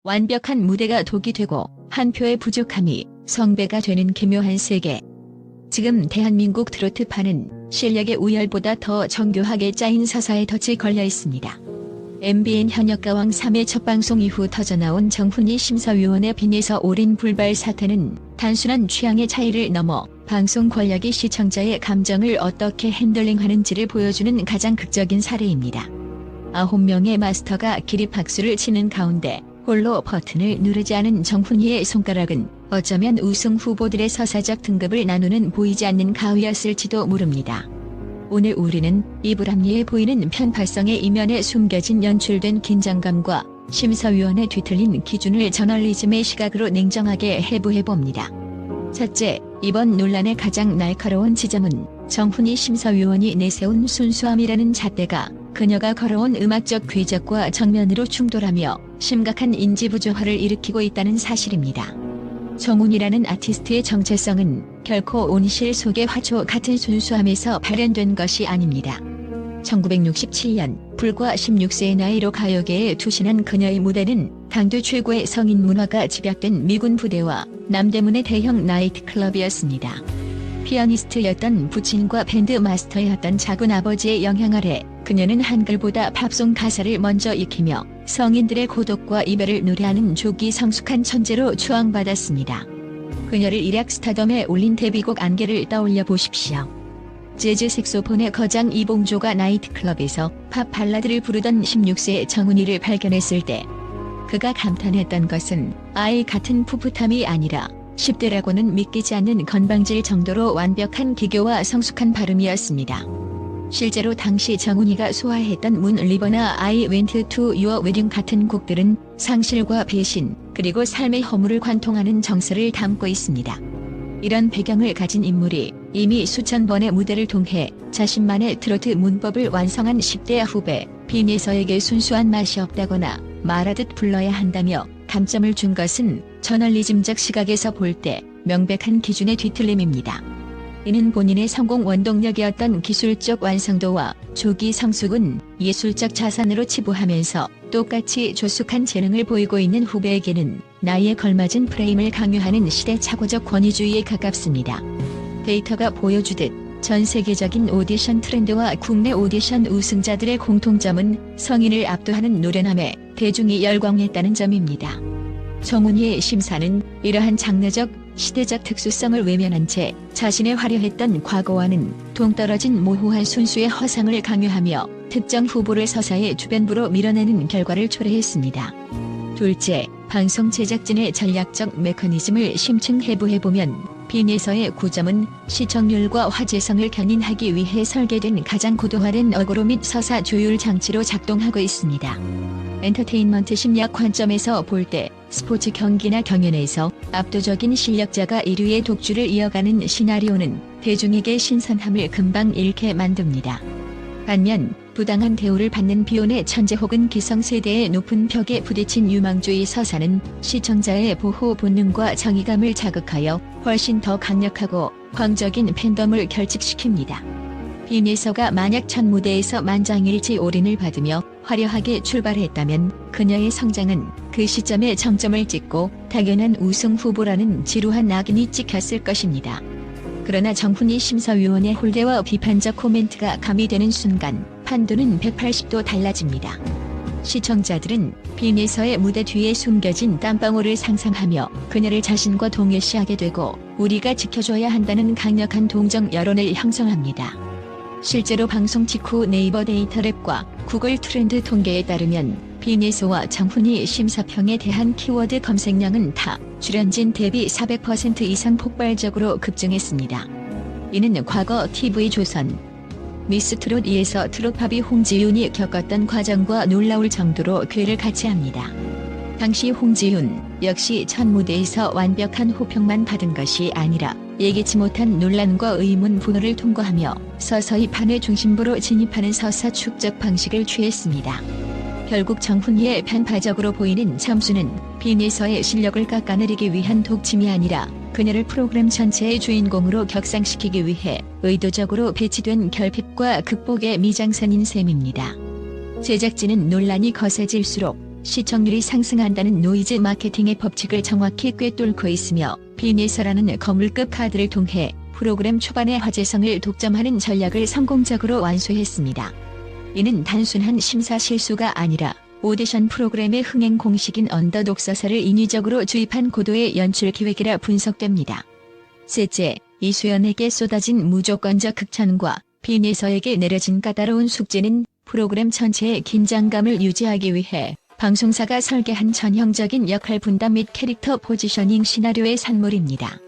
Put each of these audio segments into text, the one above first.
완벽한 무대가 독이 되고 한 표의 부족함이 성배가 되는 기묘한 세계. 지금 대한민국 트로트판은 실력의 우열보다 더 정교하게 짜인 서사에 덫이 걸려 있습니다. MBN 현역가왕 3회 첫 방송 이후 터져나온 정훈이 심사위원의 빙에서 오린 불발 사태는 단순한 취향의 차이를 넘어 방송 권력이 시청자의 감정을 어떻게 핸들링하는지를 보여주는 가장 극적인 사례입니다. 9명의 마스터가 기립박수를 치는 가운데 홀로 버튼을 누르지 않은 정훈이의 손가락은 어쩌면 우승 후보들의 서사적 등급을 나누는 보이지 않는 가위였을지도 모릅니다. 오늘 우리는 이 불합리해 보이는 편파성의 이면에 숨겨진 연출된 긴장감과 심사위원의 뒤틀린 기준을 저널리즘의 시각으로 냉정하게 해부해봅니다. 첫째, 이번 논란의 가장 날카로운 지점은 정훈이 심사위원이 내세운 순수함이라는 잣대가 그녀가 걸어온 음악적 궤적과 정면으로 충돌하며 심각한 인지부조화를 일으키고 있다는 사실입니다. 정훈이라는 아티스트의 정체성은 결코 온실 속의 화초 같은 순수함에서 발현된 것이 아닙니다. 1967년 불과 16세의 나이로 가요계에 투신한 그녀의 무대는 당대 최고의 성인 문화가 집약된 미군 부대와 남대문의 대형 나이트클럽이었습니다. 피아니스트였던 부친과 밴드 마스터였던 작은 아버지의 영향 아래 그녀는 한글보다 팝송 가사를 먼저 익히며 성인들의 고독과 이별을 노래하는 조기 성숙한 천재로 추앙받았습니다. 그녀를 일약 스타덤에 올린 데뷔곡 안개를 떠올려 보십시오. 재즈 색소폰의 거장 이봉조가 나이트클럽에서 팝 발라드를 부르던 16세의 정훈이를 발견했을 때 그가 감탄했던 것은 아이 같은 풋풋함이 아니라 10대라고는 믿기지 않는 건방질 정도로 완벽한 기교와 성숙한 발음이었습니다. 실제로 당시 정훈이가 소화했던 문 리버나 I Went to Your Wedding 같은 곡들은 상실과 배신, 그리고 삶의 허물을 관통하는 정서를 담고 있습니다. 이런 배경을 가진 인물이 이미 수천 번의 무대를 통해 자신만의 트로트 문법을 완성한 10대 후배 빈예서에게 순수한 맛이 없다거나 말하듯 불러야 한다며 감점을 준 것은 저널리즘적 시각에서 볼 때 명백한 기준의 뒤틀림입니다. 이는 본인의 성공 원동력이었던 기술적 완성도와 조기 성숙은 예술적 자산으로 치부하면서 똑같이 조숙한 재능을 보이고 있는 후배에게는 나이에 걸맞은 프레임을 강요하는 시대착오적 권위주의에 가깝습니다. 데이터가 보여주듯 전 세계적인 오디션 트렌드와 국내 오디션 우승자들의 공통점은 성인을 압도하는 노련함에 대중이 열광했다는 점입니다. 정훈이의 심사는 이러한 장르적, 시대적 특수성을 외면한 채 자신의 화려했던 과거와는 동떨어진 모호한 순수의 허상을 강요하며 특정 후보를 서사의 주변부로 밀어내는 결과를 초래했습니다. 둘째, 방송 제작진의 전략적 메커니즘을 심층 해부해보면 빈예서의 구점은 시청률과 화제성을 견인하기 위해 설계된 가장 고도화된 어그로 및 서사 조율 장치로 작동하고 있습니다. 엔터테인먼트 심리학 관점에서 볼 때 스포츠 경기나 경연에서 압도적인 실력자가 1위의 독주를 이어가는 시나리오는 대중에게 신선함을 금방 잃게 만듭니다. 반면 부당한 대우를 받는 비혼의 천재 혹은 기성세대의 높은 벽에 부딪힌 유망주의 서사는 시청자의 보호 본능과 정의감을 자극하여 훨씬 더 강력하고 광적인 팬덤을 결집시킵니다. 빈예서가 만약 첫 무대에서 만장일치 올인을 받으며 화려하게 출발했다면 그녀의 성장은 그 시점에 정점을 찍고 당연한 우승 후보라는 지루한 낙인이 찍혔을 것입니다. 그러나 정훈이 심사위원의 홀대와 비판적 코멘트가 가미되는 순간 판도는 180도 달라집니다. 시청자들은 빈예서의 무대 뒤에 숨겨진 땀방울을 상상하며 그녀를 자신과 동일시하게 되고 우리가 지켜줘야 한다는 강력한 동정 여론을 형성합니다. 실제로 방송 직후 네이버 데이터랩과 구글 트렌드 통계에 따르면 빈예서와 정훈이 심사평에 대한 키워드 검색량은 타 출연진 대비 400% 이상 폭발적으로 급증했습니다. 이는 과거 TV조선 미스트롯 2에서 트롯팝이 홍지윤이 겪었던 과정과 놀라울 정도로 궤를 같이 합니다. 당시 홍지윤 역시 첫 무대에서 완벽한 호평만 받은 것이 아니라 예기치 못한 논란과 의문 분호를 통과하며 서서히 판의 중심부로 진입하는 서사 축적 방식을 취했습니다. 결국 정훈이의 편파적으로 보이는 점수는 빈예서의 실력을 깎아내리기 위한 독침이 아니라 그녀를 프로그램 전체의 주인공으로 격상시키기 위해 의도적으로 배치된 결핍과 극복의 미장센인 셈입니다. 제작진은 논란이 거세질수록 시청률이 상승한다는 노이즈 마케팅의 법칙을 정확히 꿰뚫고 있으며 비내서라는 거물급 카드를 통해 프로그램 초반의 화제성을 독점하는 전략을 성공적으로 완수했습니다. 이는 단순한 심사 실수가 아니라 오디션 프로그램의 흥행 공식인 언더독 서사를 인위적으로 주입한 고도의 연출 기획이라 분석됩니다. 셋째, 이수연에게 쏟아진 무조건적 극찬과 비내서에게 내려진 까다로운 숙제는 프로그램 전체의 긴장감을 유지하기 위해 방송사가 설계한 전형적인 역할 분담 및 캐릭터 포지셔닝 시나리오의 산물입니다.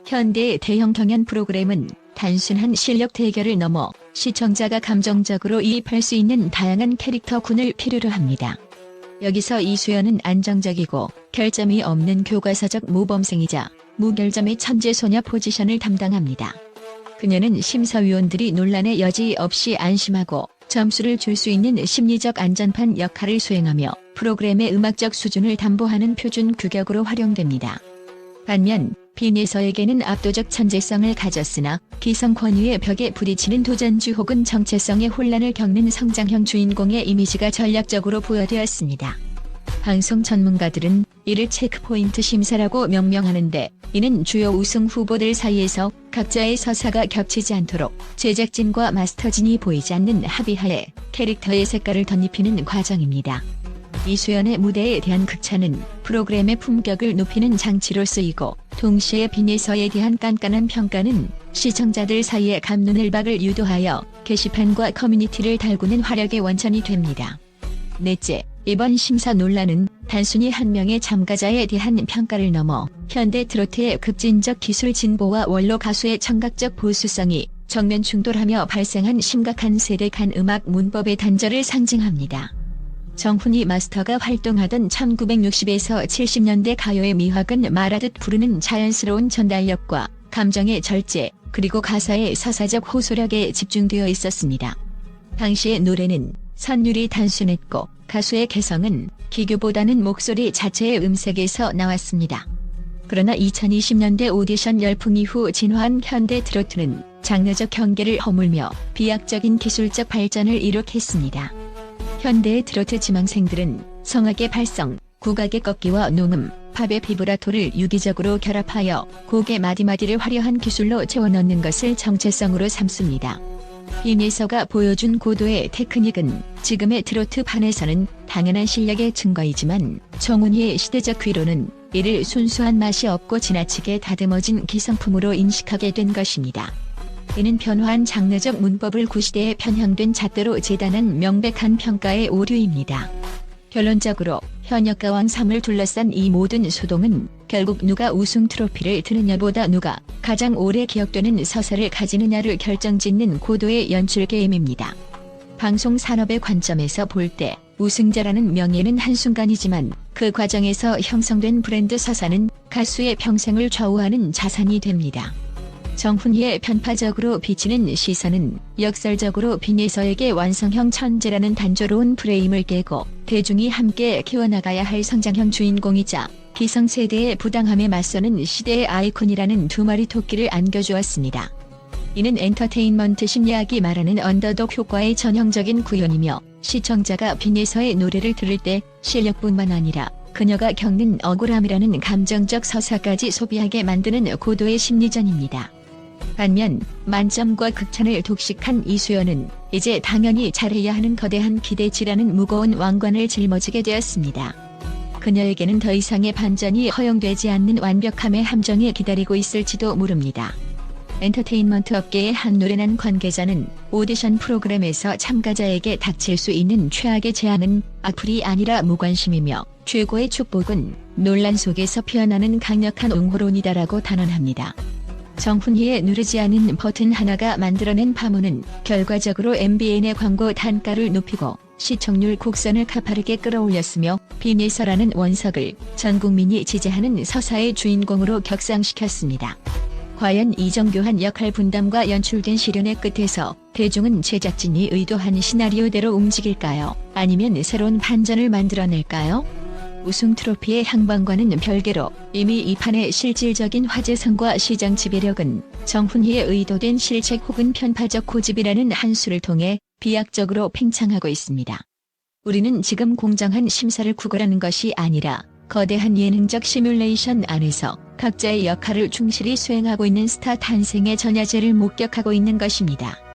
현대의 대형 경연 프로그램은 단순한 실력 대결을 넘어 시청자가 감정적으로 이입할 수 있는 다양한 캐릭터군을 필요로 합니다. 여기서 이수연은 안정적이고 결점이 없는 교과서적 모범생이자 무결점의 천재소녀 포지션을 담당합니다. 그녀는 심사위원들이 논란의 여지 없이 안심하고 점수를 줄 수 있는 심리적 안전판 역할을 수행하며 프로그램의 음악적 수준을 담보하는 표준 규격으로 활용됩니다. 반면 비내서에게는 압도적 천재성을 가졌으나 기성 권위의 벽에 부딪히는 도전주 혹은 정체성의 혼란을 겪는 성장형 주인공의 이미지가 전략적으로 부여되었습니다. 방송 전문가들은 이를 체크포인트 심사라고 명명하는데, 이는 주요 우승 후보들 사이에서 각자의 서사가 겹치지 않도록 제작진과 마스터진이 보이지 않는 합의하에 캐릭터의 색깔을 덧입히는 과정입니다. 이수연의 무대에 대한 극찬은 프로그램의 품격을 높이는 장치로 쓰이고, 동시에 비내서에 대한 깐깐한 평가는 시청자들 사이에 감론을박을 유도하여 게시판과 커뮤니티를 달구는 화력의 원천이 됩니다. 넷째, 이번 심사 논란은 단순히 한 명의 참가자에 대한 평가를 넘어 현대 트로트의 급진적 기술 진보와 원로 가수의 청각적 보수성이 정면 충돌하며 발생한 심각한 세대 간 음악 문법의 단절을 상징합니다. 정훈이 마스터가 활동하던 1960에서 70년대 가요의 미학은 말하듯 부르는 자연스러운 전달력과 감정의 절제, 그리고 가사의 서사적 호소력에 집중되어 있었습니다. 당시의 노래는 선율이 단순했고 가수의 개성은 기교보다는 목소리 자체의 음색에서 나왔습니다. 그러나 2020년대 오디션 열풍 이후 진화한 현대 트로트는 장르적 경계를 허물며 비약적인 기술적 발전을 이룩했습니다. 현대의 트로트 지망생들은 성악의 발성, 국악의 꺾기와 농음, 팝의 비브라토를 유기적으로 결합하여 곡의 마디마디를 화려한 기술로 채워넣는 것을 정체성으로 삼습니다. 비내서가 보여준 고도의 테크닉은 지금의 트로트판에서는 당연한 실력의 증거이지만, 정훈이의 시대적 귀로는 이를 순수한 맛이 없고 지나치게 다듬어진 기성품으로 인식하게 된 것입니다. 이는 변화한 장르적 문법을 구시대에 편향된 잣대로 재단한 명백한 평가의 오류입니다. 결론적으로 현역가왕 3을 둘러싼 이 모든 소동은 결국 누가 우승 트로피를 드느냐보다 누가 가장 오래 기억되는 서사를 가지느냐를 결정짓는 고도의 연출 게임입니다. 방송 산업의 관점에서 볼 때 우승자라는 명예는 한순간이지만, 그 과정에서 형성된 브랜드 서사는 가수의 평생을 좌우하는 자산이 됩니다. 정훈이의 편파적으로 비치는 시선은 역설적으로 비내서에게 완성형 천재라는 단조로운 프레임을 깨고 대중이 함께 키워나가야 할 성장형 주인공이자 기성세대의 부당함에 맞서는 시대의 아이콘이라는 두 마리 토끼를 안겨주었습니다. 이는 엔터테인먼트 심리학이 말하는 언더독 효과의 전형적인 구현이며, 시청자가 비내서의 노래를 들을 때 실력뿐만 아니라 그녀가 겪는 억울함이라는 감정적 서사까지 소비하게 만드는 고도의 심리전입니다. 반면 만점과 극찬을 독식한 이수연은 이제 당연히 잘해야 하는 거대한 기대치라는 무거운 왕관을 짊어지게 되었습니다. 그녀에게는 더 이상의 반전이 허용되지 않는 완벽함의 함정이 기다리고 있을지도 모릅니다. 엔터테인먼트 업계의 한 노련한 관계자는 오디션 프로그램에서 참가자에게 닥칠 수 있는 최악의 재앙은 악플이 아니라 무관심이며, 최고의 축복은 논란 속에서 피어나는 강력한 옹호론이다라고 단언합니다. 정훈이의 누르지 않은 버튼 하나가 만들어낸 파문은 결과적으로 MBN의 광고 단가를 높이고 시청률 곡선을 가파르게 끌어올렸으며, 비내서라는 원석을 전 국민이 지지하는 서사의 주인공으로 격상시켰습니다. 과연 이 정교한 역할 분담과 연출된 실현의 끝에서 대중은 제작진이 의도한 시나리오대로 움직일까요? 아니면 새로운 반전을 만들어낼까요? 우승 트로피의 향방과는 별개로 이미 이 판의 실질적인 화제성과 시장 지배력은 정훈이의 의도된 실책 혹은 편파적 고집이라는 한 수를 통해 비약적으로 팽창하고 있습니다. 우리는 지금 공정한 심사를 구걸하는 것이 아니라 거대한 예능적 시뮬레이션 안에서 각자의 역할을 충실히 수행하고 있는 스타 탄생의 전야제를 목격하고 있는 것입니다.